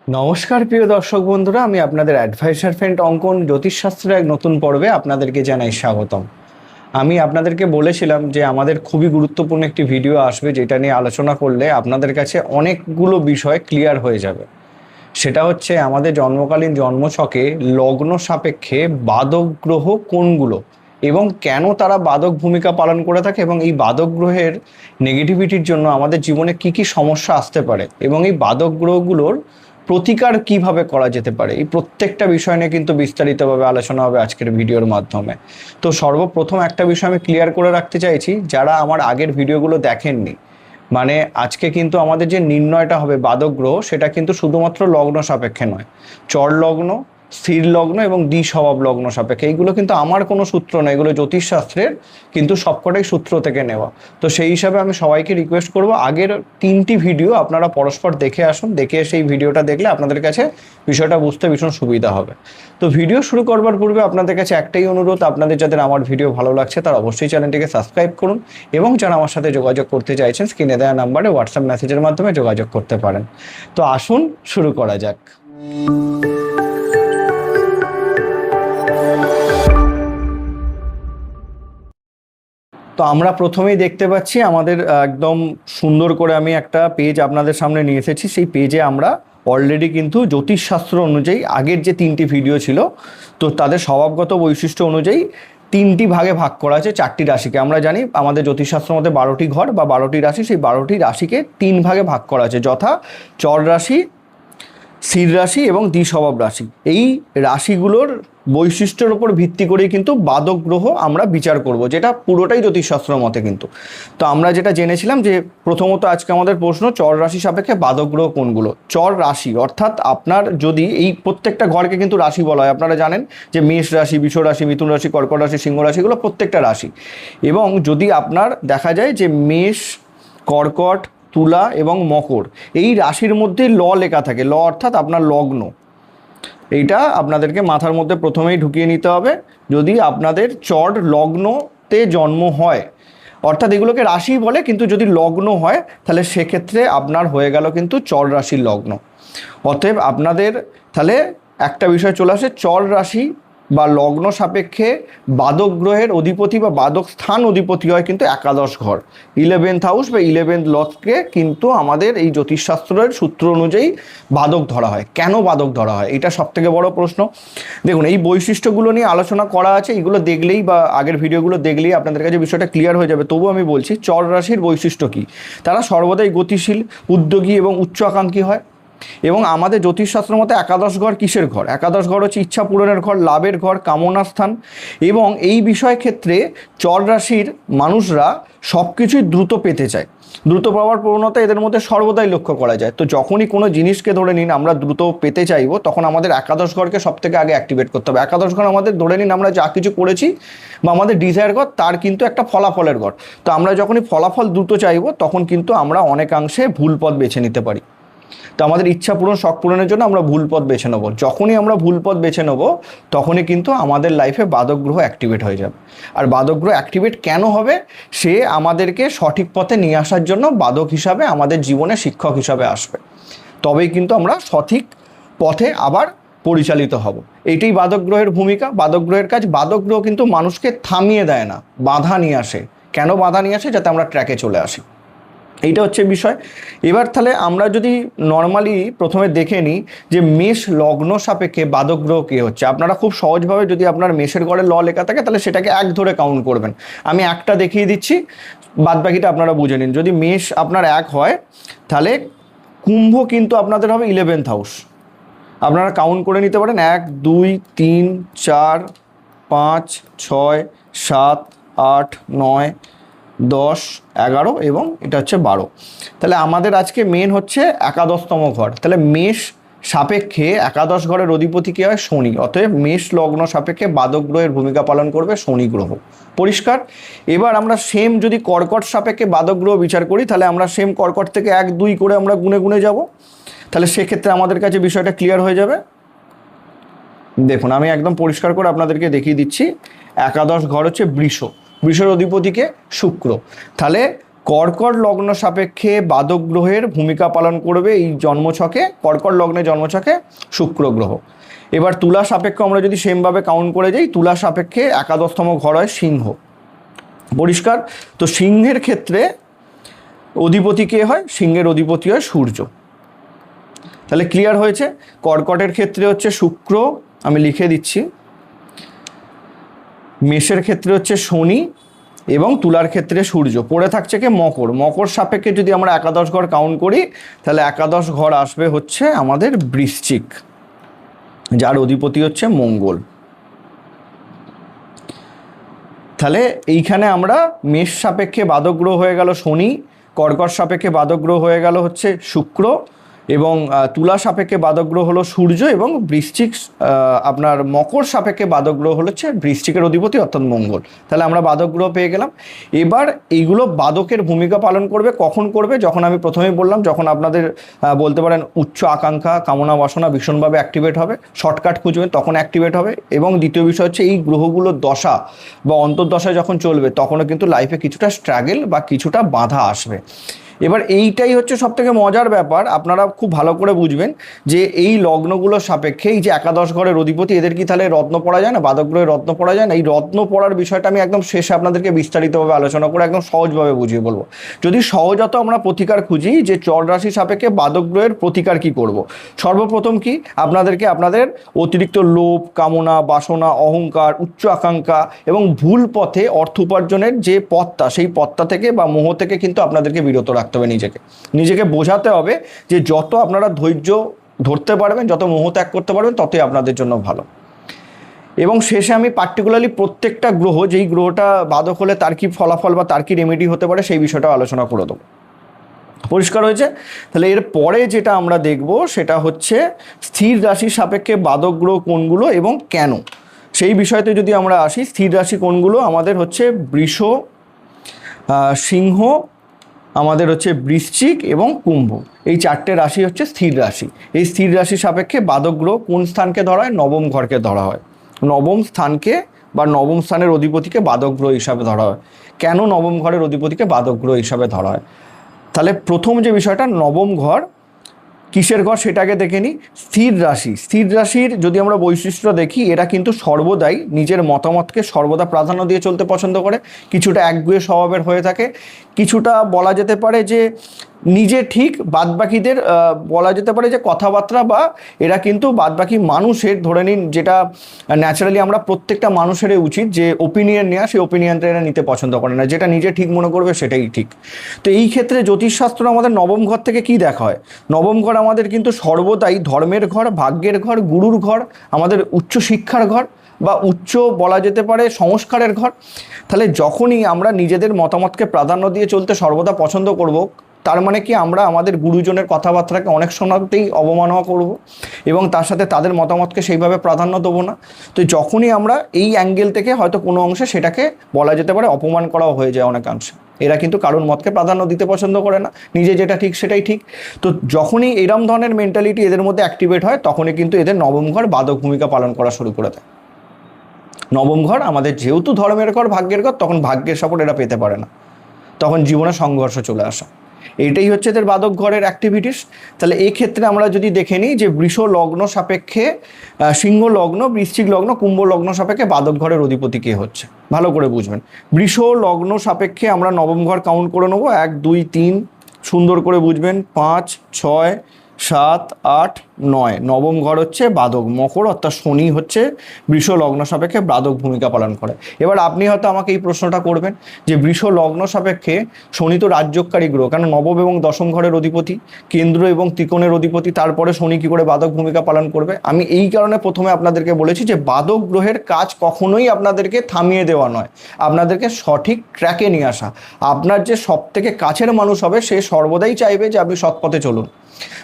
নমস্কার প্রিয় দর্শক বন্ধুরা, আমি আপনাদের অ্যাডভাইসার ফ্রেন্ড অঙ্কন জ্যোতিষশাস্ত্রের এক নতুন পর্বে আপনাদেরকে জানাই স্বাগতম। আমি আপনাদেরকে বলেছিলাম যে আমাদের খুবই গুরুত্বপূর্ণ একটি ভিডিও আসবে, যেটা নিয়ে আলোচনা করলে আপনাদের কাছে অনেকগুলো বিষয় ক্লিয়ার হয়ে যাবে। সেটা হচ্ছে আমাদের জন্মকালীন জন্মছকে লগ্ন সাপেক্ষে বাদক গ্রহ কোনগুলো এবং কেন তারা বাদক ভূমিকা পালন করে থাকে, এবং এই বাদক গ্রহের নেগেটিভিটির জন্য আমাদের জীবনে কি কি সমস্যা আসতে পারে, এবং এই বাদক গ্রহগুলোর প্রতিকার কিভাবে করা যেতে পারে, এই প্রত্যেকটা বিষয় নিয়ে কিন্তু বিস্তারিতভাবে আলোচনা হবে আজকের ভিডিওর মাধ্যমে। তো সর্বপ্রথম একটা বিষয় আমি ক্লিয়ার করে রাখতে চাইছি, যারা আমার আগের ভিডিওগুলো দেখেননি, মানে আজকে কিন্তু আমাদের যে নির্ণয়টা হবে বাদক গ্রহ, সেটা কিন্তু শুধুমাত্র লগ্ন সাপেক্ষে নয়, চর লগ্ন, স্থির লগ্ন এবং দ্বিস্বভাব লগ্ন সাপেক্ষে। এইগুলো কিন্তু আমার কোনো সূত্র নয়, এগুলো জ্যোতিষশাস্ত্রের কিন্তু সবকটাই সূত্র থেকে নেওয়া। তো সেই হিসাবে আমি সবাইকে রিকোয়েস্ট করব, আগের 3টি ভিডিও আপনারা পরস্পর দেখে আসুন, দেখে সেই ভিডিওটা দেখলে আপনাদের কাছে বিষয়টা বুঝতে ভীষণ সুবিধা হবে। তো ভিডিও শুরু করবার পূর্বে আপনাদের কাছে একটাই অনুরোধ, আপনাদের যাদের আমার ভিডিও ভালো লাগছে তারা অবশ্যই চ্যানেলটিকে সাবস্ক্রাইব করুন, এবং যারা আমার সাথে যোগাযোগ করতে চাইছেন স্ক্রিনে দেওয়া নাম্বারে হোয়াটসঅ্যাপ মেসেজের মাধ্যমে যোগাযোগ করতে পারেন। তো আসুন শুরু করা যাক। তো আমরা প্রথমেই দেখতে পাচ্ছি আমাদের একদম সুন্দর করে আমি একটা পেজ আপনাদের সামনে নিয়ে এসেছি। সেই পেজে আমরা অলরেডি কিন্তু জ্যোতিষশাস্ত্র অনুযায়ী আগের যে 3টি ভিডিও ছিল, তো তাদের স্বভাবগত বৈশিষ্ট্য অনুযায়ী 3টি ভাগে ভাগ করা আছে 4টি রাশিকে। আমরা জানি আমাদের জ্যোতিষশাস্ত্রের মধ্যে 12টি ঘর বা 12টি রাশি, সেই 12টি রাশিকে 3 ভাগে ভাগ করা আছে, যথা চর রাশি, স্থির রাশি এবং দ্বিস্বভাব রাশি। এই রাশিগুলোর বৈশিষ্ট্যের উপর ভিত্তি করেই কিন্তু বাদক গ্রহ আমরা বিচার করব, যেটা পুরোটাই জ্যোতিষশাস্ত্র মতে কিন্তু। তো আমরা যেটা জেনেছিলাম যে প্রথমত আজকে আমাদের প্রশ্ন, চর রাশি সাপেক্ষে বাদক গ্রহ কোনগুলো। চর রাশি অর্থাৎ আপনার যদি এই প্রত্যেকটা ঘরকে কিন্তু রাশি বলা হয়, আপনারা জানেন যে মেষ রাশি, বৃষ রাশি, মিথুন রাশি, কর্কট রাশি, সিংহ রাশিগুলো প্রত্যেকটা রাশি। এবং যদি আপনার দেখা যায় যে মেষ, কর্কট, তুলা এবং মকর এই রাশির মধ্যে ল লেখা থাকে, ল অর্থাৎ আপনার লগ্ন, এইটা আপনাদেরকে মাথার মধ্যে প্রথমেই ঢুকিয়ে নিতে হবে। যদি আপনাদের চর লগ্নতে জন্ম হয়, অর্থাৎ এগুলোকে রাশি বলে, কিন্তু যদি লগ্ন হয় তাহলে সেক্ষেত্রে আপনার হয়ে গেল কিন্তু চর রাশির লগ্ন। অতএব আপনাদের তাহলে একটা বিষয় চলে আসে, চর রাশি বা লগ্ন সাপেক্ষে বাদক গ্রহের অধিপতি বা বাদক স্থান অধিপতি হয় কিন্তু একাদশ ঘর, 11th হাউস বা 11th লর্ডকে কিন্তু আমাদের এই জ্যোতিষশাস্ত্রের সূত্র অনুযায়ী বাদক ধরা হয়। কেন বাদক ধরা হয়, এটা সব থেকে বড় প্রশ্ন। দেখুন, এই বৈশিষ্ট্যগুলো নিয়ে আলোচনা করা আছে, এগুলো দেখলেই বা আগের ভিডিওগুলো দেখলেই আপনাদের কাছে বিষয়টা ক্লিয়ার হয়ে যাবে। তবু আমি বলছি, চর রাশির বৈশিষ্ট্য কী, তারা সর্বদাই গতিশীল, উদ্যোগী এবং উচ্চ আকাঙ্ক্ষী হয়। এবং আমাদের জ্যোতিষশাস্ত্রের মতে একাদশ ঘর কিসের ঘর? একাদশ ঘর হচ্ছে ইচ্ছা পূরণের ঘর, লাভের ঘর, কামনার স্থান। এবং এই বিষয় ক্ষেত্রে চর রাশির মানুষরা সব কিছুই দ্রুত পেতে চায়, দ্রুত পাওয়ার প্রবণতা এদের মধ্যে সর্বদাই লক্ষ্য করা যায়। তো যখনই কোনো জিনিসকে ধরে নিন আমরা দ্রুত পেতে চাইবো, তখন আমাদের একাদশ ঘরকে সব থেকে আগে অ্যাক্টিভেট করতে হবে। একাদশ ঘর আমাদের ধরে নিন আমরা যা কিছু করেছি বা আমাদের ডিজায়ার ঘর, তার কিন্তু একটা ফলাফলের ঘর। তো আমরা যখনই ফলাফল দ্রুত চাইবো, তখন কিন্তু আমরা অনেকাংশে ভুল পথ বেছে নিতে পারি। তো আমাদের ইচ্ছা পূরণ, শখ পূরণের জন্য আমরা ভুল পথ বেছে নেবো। যখনই আমরা ভুল পথ বেছে নেবো, তখনই কিন্তু আমাদের লাইফে বাদক গ্রহ অ্যাক্টিভেট হয়ে যাবে। আর বাদক গ্রহ অ্যাক্টিভেট কেন হবে? সে আমাদেরকে সঠিক পথে নিয়ে আসার জন্য বাদক হিসাবে আমাদের জীবনে শিক্ষক হিসাবে আসবে, তবেই কিন্তু আমরা সঠিক পথে আবার পরিচালিত হব। এইটাই বাদক গ্রহের ভূমিকা, বাদক গ্রহের কাজ। বাদক গ্রহ কিন্তু মানুষকে থামিয়ে দেয় না, বাধা নিয়ে আসে। কেন বাধা নিয়ে আসে? যাতে আমরা ট্র্যাকে চলে আসি। এইটা হচ্ছে বিষয়। এবার তাহলে আমরা যদি নর্মালি প্রথমে দেখে নিই যে মেষ লগ্ন সাপেক্ষে বাদক গ্রহ কে হচ্ছে। আপনারা খুব সহজভাবে, যদি আপনার মেষের ঘরে ল লেখা থাকে তাহলে সেটাকে 1 ধরে কাউন্ট করবেন। আমি একটা দেখিয়ে দিচ্ছি, বাদ বাকিটা আপনারা বুঝে নিন। যদি মেষ আপনার 1 হয়, তাহলে কুম্ভ কিন্তু আপনাদের হবে 11th হাউস। আপনারা কাউন্ট করে নিতে পারেন, 1 2 3 4 5 6 7 8 9 10 11 এবং এটা হচ্ছে 12। তাহলে আমাদের আজকে মেন হচ্ছে একাদশতম ঘর। তাহলে মেষ সাপেক্ষে একাদশ ঘরের অধিপতি কে হয়? শনি। অতএব মেষ লগ্ন সাপেক্ষে বাদক গ্রহের ভূমিকা পালন করবে শনি গ্রহ। পরিষ্কার? এবার আমরা সেম যদি কর্কট সাপেক্ষে বাদক গ্রহ বিচার করি, তাহলে আমরা সেম কর্কট থেকে 1 2 করে আমরা গুনে গুনে যাব। তাহলে সেক্ষেত্রে আমাদের কাছে বিষয়টা ক্লিয়ার হয়ে যাবে। দেখুন, আমি একদম পরিষ্কার করে আপনাদেরকে দেখিয়ে দিচ্ছি। একাদশ ঘর হচ্ছে বৃষ, বৃষের অধিপতিকে শুক্র। তাহলে কর্কট লগ্ন সাপেক্ষে বাদক গ্রহের ভূমিকা পালন করবে এই জন্মছকে, কর্কট লগ্নে জন্মছকে শুক্র গ্রহ। এবার তুলা সাপেক্ষে আমরা যদি সেমভাবে কাউন্ট করে যাই, তুলা সাপেক্ষে একাদশতম ঘর হয় সিংহ। পরিষ্কার? তো সিংহের ক্ষেত্রে অধিপতি কে হয়? সিংহের অধিপতি হয় সূর্য। তাহলে ক্লিয়ার হয়েছে। কর্কটের ক্ষেত্রে হচ্ছে শুক্র, আমি লিখে দিচ্ছি, মেষের ক্ষেত্রে হচ্ছে শনি এবং তুলার ক্ষেত্রে সূর্য। পড়ে থাকছে কে? মকর। মকর সাপেক্ষে যদি আমরা একাদশ ঘর কাউন্ট করি, তাহলে একাদশ ঘর আসবে হচ্ছে আমাদের বৃশ্চিক, যার অধিপতি হচ্ছে মঙ্গল। তাহলে এইখানে আমরা মেষ সাপেক্ষে বাদক গ্রহ হয়ে গেল শনি, কর্কট সাপেক্ষে বাদক গ্রহ হয়ে গেল হচ্ছে শুক্র, এবং তুলা সাপেক্ষে বাদক গ্রহ হলো সূর্য, এবং বৃশ্চিক আপনার মকর সাপেক্ষে বাদক গ্রহ হলো হচ্ছে বৃশ্চিকের অধিপতি অর্থাৎ মঙ্গল। তাহলে আমরা বাদক গ্রহ পেয়ে গেলাম। এবার এইগুলো বাদকের ভূমিকা পালন করবে কখন করবে? যখন আমি প্রথমেই বললাম, যখন আপনাদের বলতে পারেন উচ্চ আকাঙ্ক্ষা, কামনা বাসনা ভীষণভাবে অ্যাক্টিভেট হবে, শর্টকাট খুঁজবেন তখন অ্যাক্টিভেট হবে। এবং দ্বিতীয় বিষয় হচ্ছে এই গ্রহগুলোর দশা বা অন্তর্দশায় যখন চলবে, তখনও কিন্তু লাইফে কিছুটা স্ট্রাগল বা কিছুটা বাধা আসবে। এবার এইটাই হচ্ছে সব থেকে মজার ব্যাপার, আপনারা খুব ভালো করে বুঝবেন যে এই লগ্নগুলোর সাপেক্ষে এই যে একাদশ ঘরের অধিপতি, এদের কি তাহলে রত্ন পড়া যায় না? বাদক গ্রহে রত্ন পড়া যায় না? এই রত্ন পড়ার বিষয়টা আমি একদম শেষে আপনাদেরকে বিস্তারিতভাবে আলোচনা করে একদম সহজভাবে বুঝিয়ে বলবো। যদি সহজত আমরা প্রতিকার খুঁজি যে চর রাশি সাপেক্ষে বাদক গ্রহের প্রতিকার কি করব, সর্বপ্রথম কি আপনাদেরকে আপনাদের অতিরিক্ত লোভ, কামনা বাসনা, অহংকার, উচ্চ আকাঙ্ক্ষা এবং ভুল পথে অর্থ উপার্জনের যে পথটা, সেই পথটা থেকে বা মোহ থেকে কিন্তু আপনাদেরকে বিরত রাখতে হবে। নিজেকে বোঝাতে হবে যে যত আপনারা ধৈর্য ধরতে পারবেন, যত মোহ ত্যাগ করতে পারবেন, ততই আপনাদের জন্য ভালো। এবং শেষে আমি পার্টিকুলারলি প্রত্যেকটা গ্রহ, যেই গ্রহটা বাদক হলে তার কি ফলাফল বা তার কি রেমেডি হতে পারে, সেই বিষয়টা আলোচনা করে দেবো। পরিষ্কার হয়েছে? তাহলে এর পরে যেটা আমরা দেখব সেটা হচ্ছে স্থির রাশির সাপেক্ষে বাদক গ্রহ কোনগুলো এবং কেন, সেই বিষয়তে যদি আমরা আসি। স্থির রাশি কোনগুলো? আমাদের হচ্ছে বৃষ, সিংহ, আমাদের হচ্ছে বৃশ্চিক এবং কুম্ভ। এই চারটে রাশি হচ্ছে স্থির রাশি। এই স্থির রাশি সাপেক্ষে বাদক গ্রহ কোন স্থানকে ধরা হয়? নবম ঘরকে ধরা হয়। নবম স্থানকে বা নবম স্থানের অধিপতিকে বাদক গ্রহ হিসাবে ধরা হয়। কেন নবম ঘরের অধিপতিকে বাদক গ্রহ হিসাবে ধরা হয়? তাহলে প্রথম যে বিষয়টা, নবম ঘর কিসের ঘর সেটাকে দেখে নিই। স্থির রাশি, স্থির রাশির যদি আমরা বৈশিষ্ট্য দেখি, এরা কিন্তু সর্বদাই নিজের মতামতকে সর্বদা প্রাধান্য দিয়ে চলতে পছন্দ করে, কিছুটা একগুঁয়ে স্বভাবের হয়ে থাকে, কিছুটা বলা যেতে পারে যে নিজে ঠিক, বাদবাকিদের বলা যেতে পারে যে কথাবার্তা, বা এরা কিন্তু বাদবাকি মানুষের, ধরে নিন যেটা ন্যাচারালি আমরা প্রত্যেকটা মানুষেরই উচিত যে ওপিনিয়ন নেওয়া, সেই ওপিনিয়নটা এরা নিতে পছন্দ করে না, যেটা নিজে ঠিক মনে করবে সেটাই ঠিক। তো এই ক্ষেত্রে জ্যোতিষশাস্ত্র আমাদের নবম ঘর থেকে কি দেখা হয়? নবম ঘর আমাদের কিন্তু সর্বদাই ধর্মের ঘর, ভাগ্যের ঘর, গুরুর ঘর, আমাদের উচ্চ শিক্ষার ঘর বা উচ্চ বলা যেতে পারে সংস্কারের ঘর। তাহলে যখনই আমরা নিজেদের মতামতকে প্রাধান্য দিয়ে চলতে সর্বদা পছন্দ করব, তার মানে কি আমরা আমাদের গুরুজনের কথাবার্তাকে অনেক সময়তেই অবমাননা করব এবং তার সাথে তাদের মতামতকে সেইভাবে প্রাধান্য দেবো না। তো যখনই আমরা এই অ্যাঙ্গেল থেকে হয়তো কোনো অংশে সেটাকে বলা যেতে পারে অপমান করাও হয়ে যায় অনেকাংশে। এরা কিন্তু কারোর মতকে প্রাধান্য দিতে পছন্দ করে না, নিজে যেটা ঠিক সেটাই ঠিক। তো যখনই এরম ধরনের মেন্টালিটি এদের মধ্যে অ্যাক্টিভেট হয়, তখনই কিন্তু এদের নবম ঘর বাদক ভূমিকা পালন করা শুরু করে দেয়। নবম ঘর আমাদের যেহেতু ধর্মের ঘর, ভাগ্যের ঘর, তখন ভাগ্যের সাপোর্ট এরা পেতে পারে না, তখন জীবনে সংঘর্ষ চলে আসা। এটাই হচ্ছে এদের বাদক ঘরের অ্যাক্টিভিটিস। তাহলে এই ক্ষেত্রে আমরা যদি দেখে নিই যে বৃষ লগ্ন সাপেক্ষে সিংহ লগ্ন, বৃশ্চিক লগ্ন, কুম্ভ লগ্ন সাপেক্ষে বাদক ঘরের অধিপতি কে হচ্ছে, ভালো করে বুঝবেন। বৃষ লগ্ন সাপেক্ষে আমরা নবম ঘর কাউন্ট করে নেবো, 1 2 3, সুন্দর করে বুঝবেন, 5 6 7 8 9, নবম ঘর হচ্ছে বাদক, মকর অর্থাৎ শনি হচ্ছে বৃষ লগ্ন সাপেক্ষে বাদক ভূমিকা পালন করে। এবার আপনি হয়তো আমাকে এই প্রশ্নটা করবেন যে বৃষ লগ্ন সাপেক্ষে শনি তো রাজ্যকারী গ্রহ, কেন নবম এবং দশম ঘরের অধিপতি, কেন্দ্র এবং ত্রিকোণের অধিপতি, তারপরে শনি কী করে বাদক ভূমিকা পালন করবে? আমি এই কারণে প্রথমে আপনাদেরকে বলেছি যে বাদক গ্রহের কাজ কখনোই আপনাদেরকে থামিয়ে দেওয়া নয়, আপনাদেরকে সঠিক ট্র্যাকে নিয়ে আসা। আপনার যে সব থেকে কাছের মানুষ হবে, সে সর্বদাই চাইবে যে আপনি সৎপথে চলুন।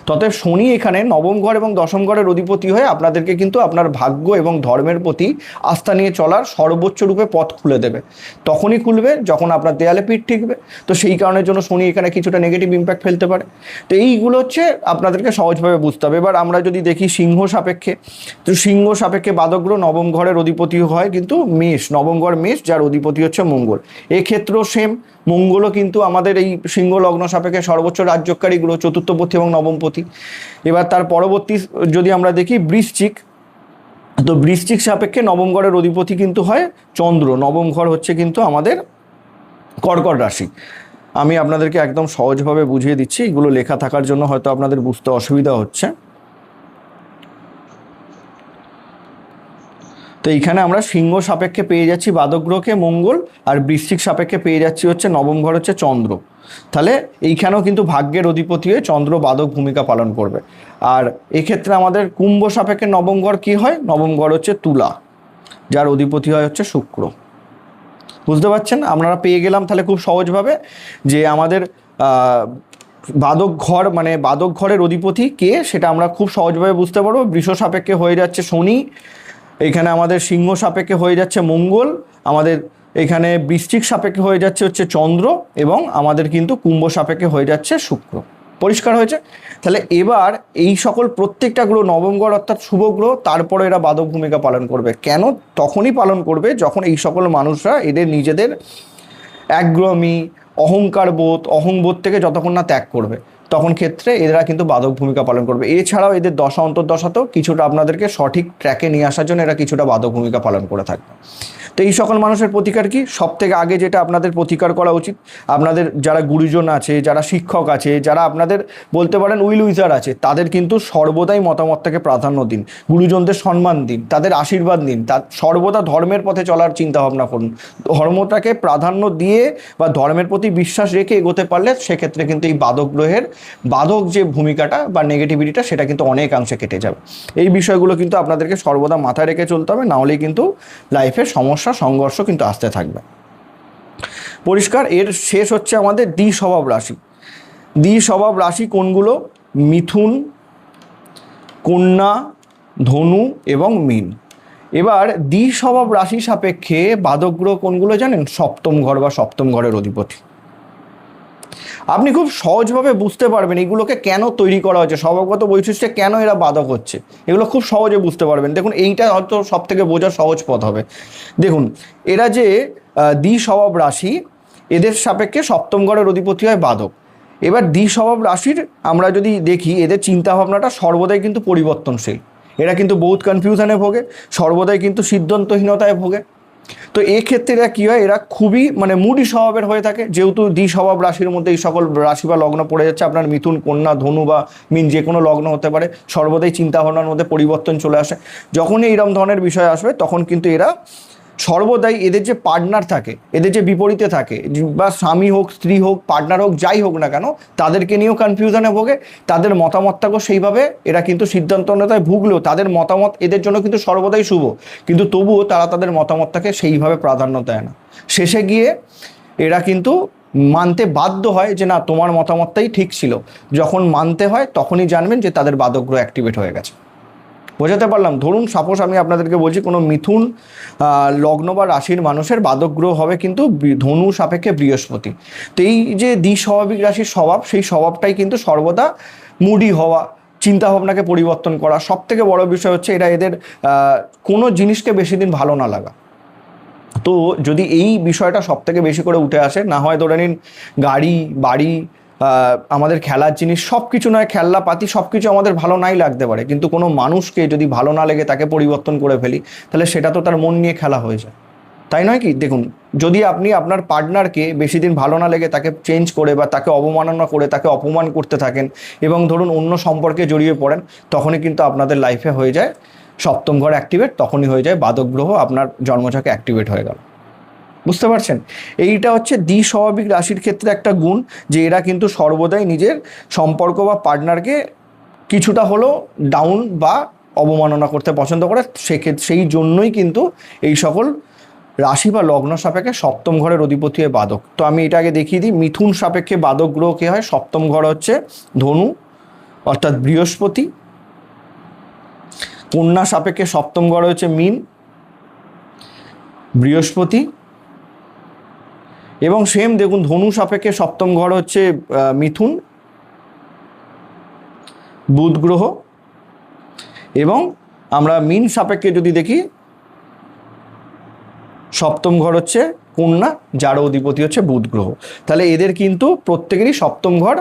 ততএব শনি এখানে নবম ঘর এবং দশম ঘরের অধিপতি হয়ে আপনাদেরকে কিন্তু আপনার ভাগ্য এবং ধর্মের প্রতি আস্থা নিয়ে চলার সর্বোচ্চ রূপে পথ খুলে দেবে। তখনই খুলবে যখন আপনার দেয়ালে পিঠ ঠেকবে। তো সেই কারণের জন্য শনি এখানে কিছুটা নেগেটিভ ইম্প্যাক্ট ফেলতে পারে। তো এইগুলো হচ্ছে আপনাদেরকে সহজভাবে বুঝতে হবে। এবার আমরা যদি দেখি সিংহ সাপেক্ষে, তো সিংহ সাপেক্ষে বাদক গ্রহ নবম ঘরের অধিপতি হয় কিন্তু মেষ, নবম ঘর মেষ, যার অধিপতি হচ্ছে মঙ্গল। এক্ষেত্রেও সেম, মঙ্গলও কিন্তু আমাদের এই সিংহ লগ্ন সাপেক্ষে সর্বোচ্চ রাজ্যকারী গ্রহ, চতুর্থপতি এবং নবমপতি। এবার তার পরবর্তী যদি আমরা দেখি বৃশ্চিক, তো বৃশ্চিক সাপেক্ষে নবম ঘরের অধিপতি কিন্তু হয় চন্দ্র। নবম ঘর হচ্ছে কিন্তু আমাদের কর্কট রাশি। আমি আপনাদেরকে একদম সহজভাবে বুঝিয়ে দিচ্ছি, এগুলো লেখা থাকার জন্য হয়তো আপনাদের বুঝতে অসুবিধা হচ্ছে। তো এইখানে আমরা সিংহ সাপেক্ষে পেয়ে যাচ্ছি বাদক গ্রহকে মঙ্গল, আর বৃশ্চিক সাপেক্ষে পেয়ে যাচ্ছি হচ্ছে নবম ঘর হচ্ছে চন্দ্র। তাহলে এইখানেও কিন্তু ভাগ্যের অধিপতি হয়ে চন্দ্র বাদক ভূমিকা পালন করবে। আর এক্ষেত্রে আমাদের কুম্ভ সাপেক্ষে নবম ঘর কী হয়? নবম ঘর হচ্ছে তুলা, যার অধিপতি হয় হচ্ছে শুক্র। বুঝতে পারছেন? আপনারা পেয়ে গেলাম তাহলে খুব সহজভাবে যে আমাদের বাদক ঘর মানে বাদক ঘরের অধিপতি কে, সেটা আমরা খুব সহজভাবে বুঝতে পারবো। বৃষ সাপেক্ষে হয়ে যাচ্ছে শনি, এখানে আমাদের সিংহ সাপেক্ষে হয়ে যাচ্ছে মঙ্গল, আমাদের এখানে বৃশ্চিক সাপেক্ষে হয়ে যাচ্ছে হচ্ছে চন্দ্র, এবং আমাদের কিন্তু কুম্ভ সাপেক্ষে হয়ে যাচ্ছে শুক্র। পরিষ্কার হয়েছে? তাহলে এবার এই সকল প্রত্যেকটা গ্রহ নবম গ্রহ অর্থাৎ শুভ গ্রহ, তারপরে এরা বাদক ভূমিকা পালন করবে। কেন? তখনই পালন করবে যখন এই সকল মানুষরা এদের নিজেদের একগ্রহমী অহংবোধ থেকে যতক্ষণ না ত্যাগ করবে, তখন ক্ষেত্রে এরা কিন্তু বাদক ভূমিকা পালন করবে। এছাড়াও এদের দশা অন্তর্দশাতেও কিছুটা আপনাদেরকে সঠিক ট্র্যাকে নিয়ে আসার জন্য এরা কিছুটা বাদক ভূমিকা পালন করে থাকবে। তো এই সকল মানুষের প্রতিকার কি? সব থেকে আগে যেটা আপনাদের প্রতিকার করা উচিত, আপনাদের যারা গুরুজন আছে, যারা শিক্ষক আছে, যারা আপনাদের বলতে পারেন উইল উইজার আছে, তাদের কিন্তু সর্বদাই মতামতটাকে প্রাধান্য দিন, গুরুজনদের সম্মান দিন, তাদের আশীর্বাদ নিন, তার সর্বদা ধর্মের পথে চলার চিন্তা ভাবনা করুন। ধর্মটাকে প্রাধান্য দিয়ে বা ধর্মের প্রতি বিশ্বাস রেখে এগোতে পারলে সেক্ষেত্রে কিন্তু এই বাদক গ্রহের বাদক যে ভূমিকাটা বা নেগেটিভিটিটা সেটা কিন্তু অনেকাংশে কেটে যাবে। এই বিষয়গুলো কিন্তু আপনাদেরকে সর্বদা মাথায় রেখে চলতে হবে, নাহলেই কিন্তু লাইফে সমস্যা সংঘর্ষ কিন্তু আসতে থাকবে। পরিষ্কার? এর শেষ হচ্ছে আমাদের দ্বিস্বভাব রাশি। দ্বিস্বভাব রাশি কোনগুলো? মিথুন, কন্যা, ধনু এবং মীন। এবার দ্বিস্বভাব রাশি সাপেক্ষে বাদক গ্রহ কোনগুলো জানেন? সপ্তম ঘর বা সপ্তম ঘরের অধিপতি। আপনি খুব সহজভাবে বুঝতে পারবেন এগুলোকে কেন তৈরি করা হয়েছে, স্বভাবগত বৈশিষ্ট্যে কেন এরা বাদক হচ্ছে, এগুলো খুব সহজে বুঝতে পারবেন। দেখুন, এইটা হয়তো সব থেকে বোঝার সহজ পথ হবে। দেখুন, এরা যে দ্বিস্বভাব রাশি, এদের সাপেক্ষে সপ্তম ঘরের অধিপতি হয় বাদক। এবার দ্বিস্বভাব রাশির আমরা যদি দেখি, এদের চিন্তাভাবনাটা সর্বদাই কিন্তু পরিবর্তনশীল। এরা কিন্তু বহুত কনফিউশনে ভোগে, সর্বদাই কিন্তু সিদ্ধান্তহীনতায় ভোগে। তো এক্ষেত্রে এরা কী হয়? এরা খুবই মুডি স্বভাবের হয়ে থাকে, যেহেতু দ্বিস্বভাব রাশির মধ্যে এই সকল রাশি বা লগ্ন পড়ে যাচ্ছে। আপনার মিথুন, কন্যা, ধনু বা মীন যে কোনো লগ্ন হতে পারে, সর্বদাই চিন্তাভাবনার মধ্যে পরিবর্তন চলে আসে। যখনই এইরকম ধরনের বিষয় আসবে তখন কিন্তু এরা সর্বদাই এদের যে পার্টনার থাকে, এদের যে বিপরীতে থাকে, বা স্বামী হোক, স্ত্রী হোক, পার্টনার হোক, যাই হোক না কেন, তাদেরকে নিয়েও কনফিউশনে ভোগে। তাদের মতামতটাকেও সেইভাবে এরা কিন্তু সিদ্ধান্তহীনতায় ভুগলেও তাদের মতামত এদের জন্য কিন্তু সর্বদাই শুভ, কিন্তু তবুও তারা তাদের মতামতটাকে সেইভাবে প্রাধান্য দেয় না। শেষে গিয়ে এরা কিন্তু মানতে বাধ্য হয় যে না, তোমার মতামতটাই ঠিক ছিল। যখন মানতে হয় তখনই জানবেন যে তাদের বাদক গ্রহ অ্যাক্টিভেট হয়ে গেছে। বোঝাতে পারলাম? ধরুন সাপোজ আমি আপনাদেরকে বলছি, কোনো মিথুন লগ্ন বা রাশির মানুষের বাদক গ্রহ হবে কিন্তু ধনু সাপেক্ষে বৃহস্পতি। তো এই যে দ্বিস্বাভাবিক রাশির স্বভাব, সেই স্বভাবটাই কিন্তু সর্বদা মুডি হওয়া, চিন্তাভাবনাকে পরিবর্তন করা। সব থেকে বড় বিষয় হচ্ছে এদের কোনো জিনিসকে বেশি দিন ভালো না লাগা। তো যদি এই বিষয়টা সব থেকে বেশি করে উঠে আসে, না হয় ধরে নিন গাড়ি, বাড়ি, আমাদের খেলার জিনিস সব কিছু নয়, খেলনাপাতি সব কিছু আমাদের ভালো নাই লাগতে পারে, কিন্তু কোনো মানুষকে যদি ভালো না লেগে তাকে পরিবর্তন করে ফেলি, তাহলে সেটা তো তার মন নিয়ে খেলা হয়ে যায়, তাই নয় কি? দেখুন, যদি আপনি আপনার পার্টনারকে বেশি দিন ভালো না লেগে তাকে চেঞ্জ করে বা তাকে অবমাননা করে তাকে অপমান করতে থাকেন এবং ধরুন অন্য সম্পর্কে জড়িয়ে পড়েন, তখনই কিন্তু আপনাদের লাইফে হয়ে যায় সপ্তম ঘর অ্যাক্টিভেট, তখনই হয়ে যায় বাদক গ্রহ আপনার জন্মছকে অ্যাক্টিভেট হয়ে গেল। বুঝতে পারছেন? এইটা হচ্ছে দ্বিস্বাভাবিক রাশির ক্ষেত্রে একটা গুণ, যে এরা কিন্তু সর্বদাই নিজের সম্পর্ক বা পার্টনারকে কিছুটা হলেও ডাউন বা অবমাননা করতে পছন্দ করে। সেই জন্যই কিন্তু এই সকল রাশি বা লগ্ন সাপেক্ষে সপ্তম ঘরের অধিপতি হয় বাদক। তো আমি এটা আগে দেখিয়ে দিই, মিথুন সাপেক্ষে বাদক গ্রহ কে হয়? সপ্তম ঘর হচ্ছে ধনু অর্থাৎ বৃহস্পতি। কন্যা সাপেক্ষে সপ্তম ঘর হচ্ছে মীন, বৃহস্পতি। এবং সেম দেখুন, ধনু সাপেক্ষে সপ্তম ঘর হচ্ছে মিথুন, বুধ গ্রহ। এবং আমরা মীন সাপেক্ষে যদি দেখি সপ্তম ঘর হচ্ছে কন্যা, যার অধিপতি হচ্ছে বুধ গ্রহ। তাহলে এদের কিন্তু প্রত্যেকেরই সপ্তম ঘর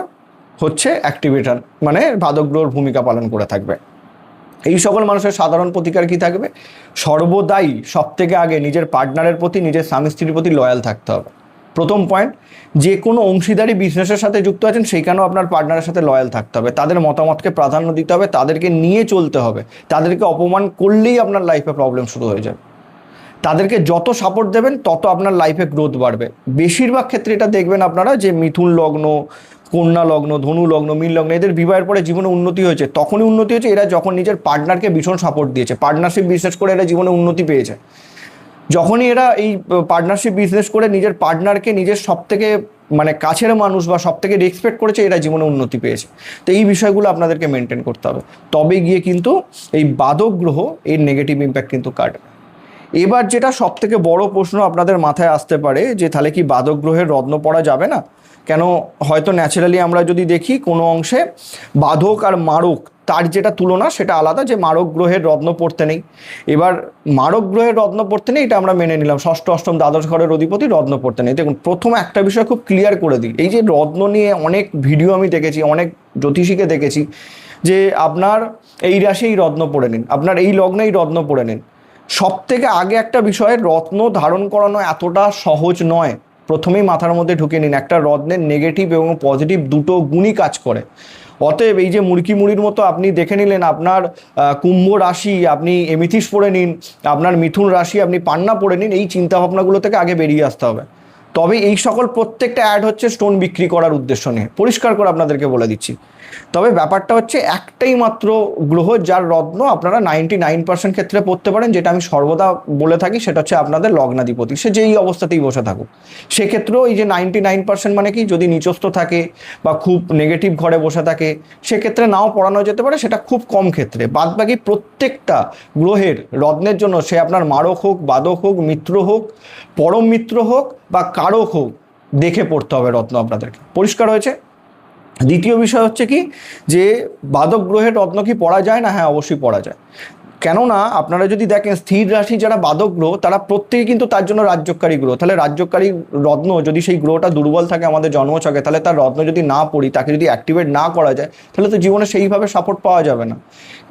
হচ্ছে অ্যাক্টিভেটর, মানে বাধক গ্রহর ভূমিকা পালন করে থাকবে। এই সকল মানুষের সাধারণ প্রতিকার কি থাকবে? সর্বদাই সব থেকে আগে নিজের পার্টনারের প্রতি, নিজের স্বামী স্ত্রীর প্রতি লয়াল থাকতে হবে। প্রথম পয়েন্ট, যে কোনো অংশীদারি বিজনেসের সাথে যুক্ত আছেন সেইখানেও আপনার পার্টনারের সাথে লয়াল থাকতে হবে, তাদের মতামতকে প্রাধান্য দিতে হবে, তাদেরকে নিয়ে চলতে হবে। তাদেরকে অপমান করলেই আপনার লাইফে প্রবলেম শুরু হয়ে যাবে। তাদেরকে যত সাপোর্ট দেবেন তত আপনার লাইফে গ্রোথ বাড়বে। বেশিরভাগ ক্ষেত্রে এটা দেখবেন আপনারা যে মিথুন লগ্ন, কন্যা লগ্ন, ধনু লগ্ন, মীন লগ্ন, এদের বিবাহের পরে জীবনে উন্নতি হয়েছে। তখনই উন্নতি হয়েছে এরা যখন নিজের পার্টনারকে ভীষণ সাপোর্ট দিয়েছে, পার্টনারশিপ বিজনেস করে এরা জীবনে উন্নতি পেয়েছে। যখনই এরা এই পার্টনারশিপ বিজনেস করে নিজের পার্টনারকে নিজের সব থেকে মানে কাছের মানুষ বা সব থেকে রেসপেক্ট করেছে, এরা জীবনে উন্নতি পেয়েছে। তো এই বিষয়গুলো আপনাদেরকে মেনটেন করতে হবে, তবে গিয়ে কিন্তু এই বাধক গ্রহ এর নেগেটিভ ইম্প্যাক্ট কিন্তু কাটবে। এবার যেটা সব থেকে বড় প্রশ্ন আপনাদের মাথায় আসতে পারে যে তাহলে কি বাধক গ্রহের রত্ন পড়া যাবে না? কেন, হয়তো ন্যাচারালি আমরা যদি দেখি কোনো অংশে বাধক আর মারক তার যেটা তুলনা সেটা আলাদা, যে মারক গ্রহের রত্ন পড়তে নেই। এবার মারক গ্রহের রত্ন পড়তে নেই এটা আমরা মেনে নিলাম, ষষ্ঠ অষ্টম দ্বাদশ ঘরের অধিপতি রত্ন পড়তে নেই। দেখুন, প্রথমে একটা বিষয় খুব ক্লিয়ার করে দিই, এই যে রত্ন নিয়ে অনেক ভিডিও আমি দেখেছি, অনেক জ্যোতিষীকে দেখেছি যে আপনার এই রাশি এই রত্ন পড়ে নিন, আপনার এই লগ্নে এই রত্ন পড়ে নিন। সব থেকে আগে একটা বিষয়, রত্ন ধারণ করানো এতটা সহজ নয়। প্রথমেই মাথার মধ্যে ঢুকে নিন, একটা রত্নের নেগেটিভ এবং পজিটিভ দুটো গুণই কাজ করে। অতএব এই যে মুড়কি মুড়ির মতো আপনি দেখে নিলেন আপনার কুম্ভ রাশি আপনি এমিথিস পড়ে নিন, আপনার মিথুন রাশি আপনি পান্না পড়ে নিন, এই চিন্তাভাবনাগুলো থেকে আগে বেরিয়ে আসতে হবে। তবে এই সকল প্রত্যেকটা অ্যাড হচ্ছে স্টোন বিক্রি করার উদ্দেশ্য নিয়ে, পরিষ্কার করে আপনাদেরকে বলে দিচ্ছি। তবে ব্যাপারটা হচ্ছে একটাই মাত্র গ্রহ যার রত্ন আপনারা 99% ক্ষেত্রে পড়তে পারেন, যেটা আমি সর্বদা বলে থাকি, সেটা হচ্ছে আপনাদের লগ্নাধিপতি। সে যেই অবস্থাতেই বসে থাকুক, সেক্ষেত্রেও এই যে 99% মানে কি, যদি নিচস্থ থাকে বা খুব নেগেটিভ ঘরে বসে থাকে সেক্ষেত্রে নাও পড়ানো যেতে পারে, সেটা খুব কম ক্ষেত্রে। বাদ বাকি প্রত্যেকটা গ্রহের রত্নের জন্য, সে আপনার মারক হোক, বাদক হোক, মিত্র হোক, পরম মিত্র হোক বা কারক হোক, দেখে পড়তে হবে রত্ন আপনাদেরকে। পরিষ্কার হয়েছে? দ্বিতীয় বিষয় হচ্ছে কি, যে বাধক গ্রহের রত্ন কি পড়া যায় না? হ্যাঁ, অবশ্যই পড়া যায়। কেননা আপনারা যদি দেখেন স্থির রাশি যারা বাধক গ্রহ তারা প্রত্যেকে কিন্তু তার জন্য রাজ্যকারী গ্রহ। তাহলে রাজ্যকারী রত্ন যদি সেই গ্রহটা দুর্বল থাকে আমাদের জন্মছকে, তাহলে তার রত্ন যদি না পড়ি, তাকে যদি অ্যাক্টিভেট না করা যায়, তাহলে তো জীবনে সেইভাবে সাপোর্ট পাওয়া যাবে না।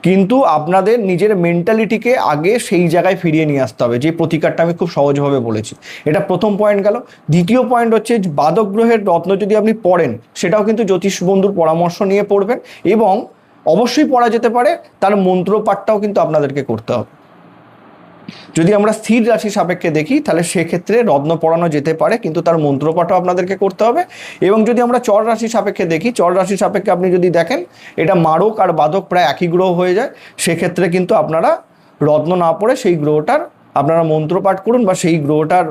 কিন্তু আপনাদের নিজের মেন্টালিটিকে আগে সেই জায়গায় ফিরিয়ে নিয়ে আসতে হবে, যে প্রতিকারটা আমি খুব সহজভাবে বলেছি। এটা প্রথম পয়েন্ট গেল। দ্বিতীয় পয়েন্ট হচ্ছে, বাধক গ্রহের রত্ন যদি আপনি পড়েন, সেটাও কিন্তু জ্যোতিষ বন্ধুর পরামর্শ নিয়ে পড়বেন, এবং অবশ্যই পড়া যেতে পারে, তার মন্ত্রপাঠটাও কিন্তু আপনাদেরকে করতে হবে। যদি আমরা স্থির রাশি সাপেক্ষে দেখি তাহলে সেক্ষেত্রে রত্ন পড়ানো যেতে পারে, কিন্তু তার মন্ত্রপাঠও আপনাদেরকে করতে হবে। এবং যদি আমরা চর রাশি সাপেক্ষে দেখি, চর রাশি সাপেক্ষে আপনি যদি দেখেন এটা মারক আর বাধক প্রায় একই গ্রহ হয়ে যায়, সেক্ষেত্রে কিন্তু আপনারা রত্ন না পড়ে সেই গ্রহটার আপনারা মন্ত্রপাঠ করুন, বা সেই গ্রহটার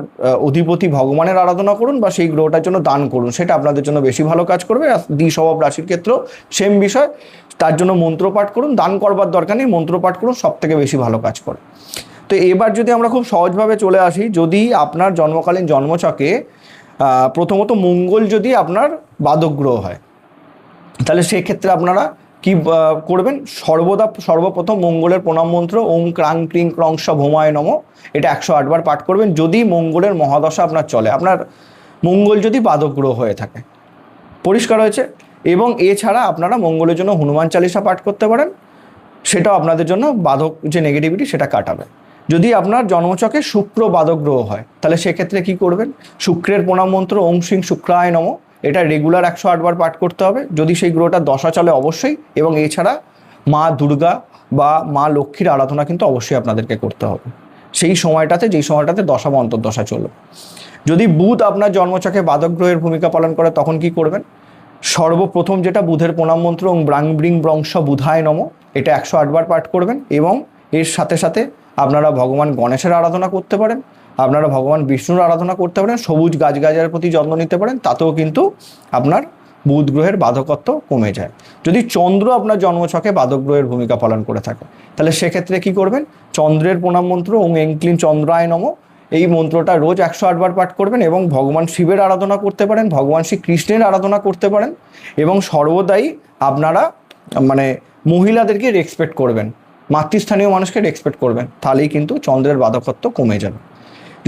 অধিপতি ভগবানের আরাধনা করুন, বা সেই গ্রহটার জন্য দান করুন, সেটা আপনাদের জন্য বেশি ভালো কাজ করবে। আর দ্বিস্বভাব রাশির ক্ষেত্রেও সেম বিষয়, তার জন্য মন্ত্রপাঠ করুন, দান করবার দরকার নেই, মন্ত্রপাঠ করুন, সব থেকে বেশি ভালো কাজ করে। তো এবার যদি আমরা খুব সহজভাবে চলে আসি, যদি আপনার জন্মকালীন জন্মছকে প্রথমত মঙ্গল যদি আপনার বাধক গ্রহ হয়, তাহলে সেক্ষেত্রে আপনারা কি করবেন? সর্বপ্রথম মঙ্গলের প্রণাম মন্ত্র ওং ক্রাং ক্রিং ক্রংশ ভৌমায় নমঃ, এটা 108 বার পাঠ করবেন যদি মঙ্গলের মহাদশা আপনার চলে, আপনার মঙ্গল যদি বাধক গ্রহ হয়ে থাকে। পরিষ্কার হয়েছে? এবং এছাড়া আপনারা মঙ্গলের জন্য হনুমান চালিসা পাঠ করতে পারেন, সেটাও আপনাদের জন্য বাধক যে নেগেটিভিটি সেটা কাটাবে। যদি আপনার জন্মছকে শুক্র বাধক গ্রহ হয়, তাহলে সেক্ষেত্রে কি করবেন? শুক্রের প্রণাম মন্ত্র ওং সিং শুক্রায় নমঃ, এটা রেগুলার 108 বার পাঠ করতে হবে যদি সেই গ্রহটা দশা চলে অবশ্যই। এবং এছাড়া মা দুর্গা বা মা লক্ষ্মীর আরাধনা কিন্তু অবশ্যই আপনাদেরকে করতে হবে সেই সময়টাতে, যেই সময়টাতে দশা বা অন্তর্দশা চলবে। যদি বুধ আপনার জন্মছকে বাধক গ্রহের ভূমিকা পালন করে, তখন কি করবেন? সর্বপ্রথম যেটা বুধের প্রণাম মন্ত্র ওং ব্রাং ব্রিং ব্রংশ বুধায় নমঃ, এটা 108 বার পাঠ করবেন। এবং এর সাথে সাথে আপনারা ভগবান গণেশের আরাধনা করতে পারেন, আপনারা ভগবান বিষ্ণুর আরাধনা করতে পারেন, সবুজ গাছগাছার প্রতি যত্ন নিতে পারেন, তাতেও কিন্তু আপনার বুধ গ্রহের বাধকত্ব কমে যায়। যদি চন্দ্র আপনার জন্মছকে বাধক গ্রহের ভূমিকা পালন করে থাকে, তাহলে সেক্ষেত্রে কি করবেন? চন্দ্রের প্রণাম মন্ত্র ওং এংক্লিন চন্দ্রায় নমঃ, এই মন্ত্রটা রোজ 108 বার পাঠ করবেন। এবং ভগবান শিবের আরাধনা করতে পারেন, ভগবান শ্রী কৃষ্ণের আরাধনা করতে পারেন। এবং সর্বদাই আপনারা মানে মহিলাদেরকে রেসপেক্ট করবেন, মাতৃস্থানীয় মানুষকে রেসপেক্ট করবেন, তাহলেই কিন্তু চন্দ্রের বাধকত্ব কমে যাবে।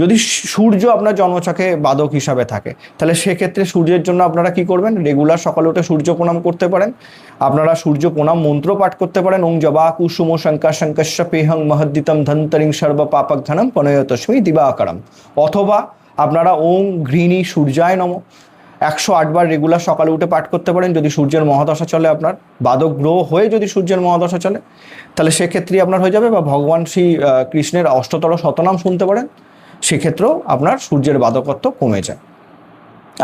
যদি সূর্য আপনার জন্মছকে বাদক হিসাবে থাকে, তাহলে সেক্ষেত্রে সূর্যের জন্য আপনারা কি করবেন, রেগুলার সকালে উঠে সূর্য প্রণাম করতে পারেন। আপনারা সূর্য প্রণাম মন্ত্র পাঠ করতে পারেন, ওং জবা কুসুম শঙ্কা শঙ্কস্য পেহং মহদ্দিতম ধন্তরিং সর্ব পাপক ধনম পনয়তস্মি দিবাকরম। অথবা আপনারা ওং ঘৃণী সূর্যায় নমঃ 108 বার রেগুলার সকালে উঠে পাঠ করতে পারেন। যদি সূর্যের মহাদশা চলে, আপনার বাদক গ্রহ হয়ে যদি সূর্যের মহাদশা চলে, তাহলে সেক্ষেত্রেই আপনার হয়ে যাবে। বা ভগবান শ্রী কৃষ্ণের অষ্টতর শতনাম শুনতে পারেন, সেক্ষেত্রেও আপনার সূর্যের বাদকত্ব কমে যায়।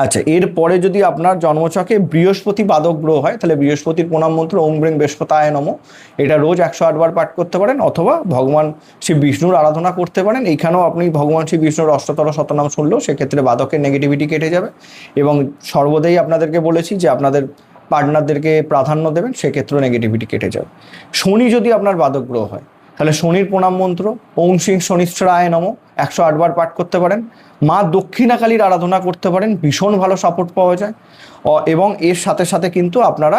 আচ্ছা, এরপরে যদি আপনার জন্মছকে বৃহস্পতি বাদক গ্রহ হয়, তাহলে বৃহস্পতির প্রণাম মন্ত্র ওং ব্রিং বৃহস্পতায় নমঃ, এটা রোজ 108 বার পাঠ করতে পারেন। অথবা ভগবান শ্রী বিষ্ণুর আরাধনা করতে পারেন। এইখানেও আপনি ভগবান শ্রী বিষ্ণুর অষ্টতর শতনাম শুনলেও সেক্ষেত্রে বাদকের নেগেটিভিটি কেটে যাবে। এবং সর্বদাই আপনাদেরকে বলেছি যে আপনাদের পার্টনারদেরকে প্রাধান্য দেবেন, সেক্ষেত্রেও নেগেটিভিটি কেটে যাবে। শনি যদি আপনার বাদক গ্রহ হয়, তাহলে শনির প্রণাম মন্ত্র ওং শ্রী শনিশ্চরায় নমঃ 108 বার পাঠ করতে পারেন। মা দক্ষিণাকালীর আরাধনা করতে পারেন, ভীষণ ভালো সাপোর্ট পাওয়া যায়। এবং এর সাথে সাথে কিন্তু আপনারা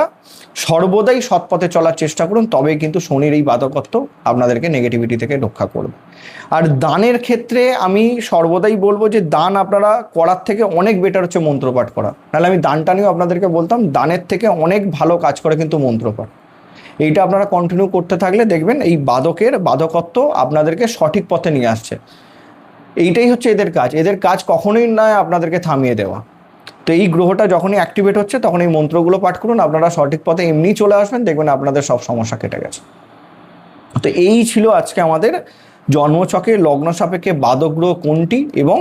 সর্বদাই সৎপথে চলার চেষ্টা করুন, তবেই কিন্তু শনির এই বাদকত্ব আপনাদেরকে নেগেটিভিটি থেকে রক্ষা করবে। আর দানের ক্ষেত্রে আমি সর্বদাই বলবো যে দান আপনারা করার থেকে অনেক বেটার হচ্ছে মন্ত্রপাঠ করা। নাহলে আমি দানটা নিয়েও আপনাদেরকে বলতাম, দানের থেকে অনেক ভালো কাজ করে কিন্তু মন্ত্রপাঠ। এইটা আপনারা কন্টিনিউ করতে থাকলে দেখবেন এই বাদকত্ব আপনাদেরকে সঠিক পথে নিয়ে আসছে। এইটাই হচ্ছে এদের কাজ। এদের কাজ কখনোই নয় আপনাদেরকে থামিয়ে দেওয়া। তো এই গ্রহটা যখনই অ্যাক্টিভেট হচ্ছে, তখন এই মন্ত্রগুলো পাঠ করুন, আপনারা সঠিক পথে এমনি চলে আসবেন, দেখবেন আপনাদের সব সমস্যা কেটে গেছে। তো এই ছিল আজকে আমাদের জন্মছকে লগ্ন সাপেক্ষে বাদক গ্রহ কোনটি এবং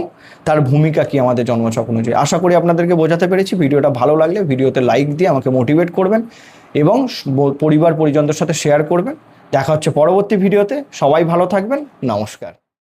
তার ভূমিকা কি আমাদের জন্মছক অনুযায়ী। আশা করি আপনাদেরকে বোঝাতে পেরেছি। ভিডিওটা ভালো লাগলে ভিডিওতে লাইক দিয়ে আমাকে মোটিভেট করবেন এবং পরিবার পরিজনদের সাথে শেয়ার করবেন। দেখা হচ্ছে পরবর্তী ভিডিওতে। সবাই ভালো থাকবেন। নমস্কার।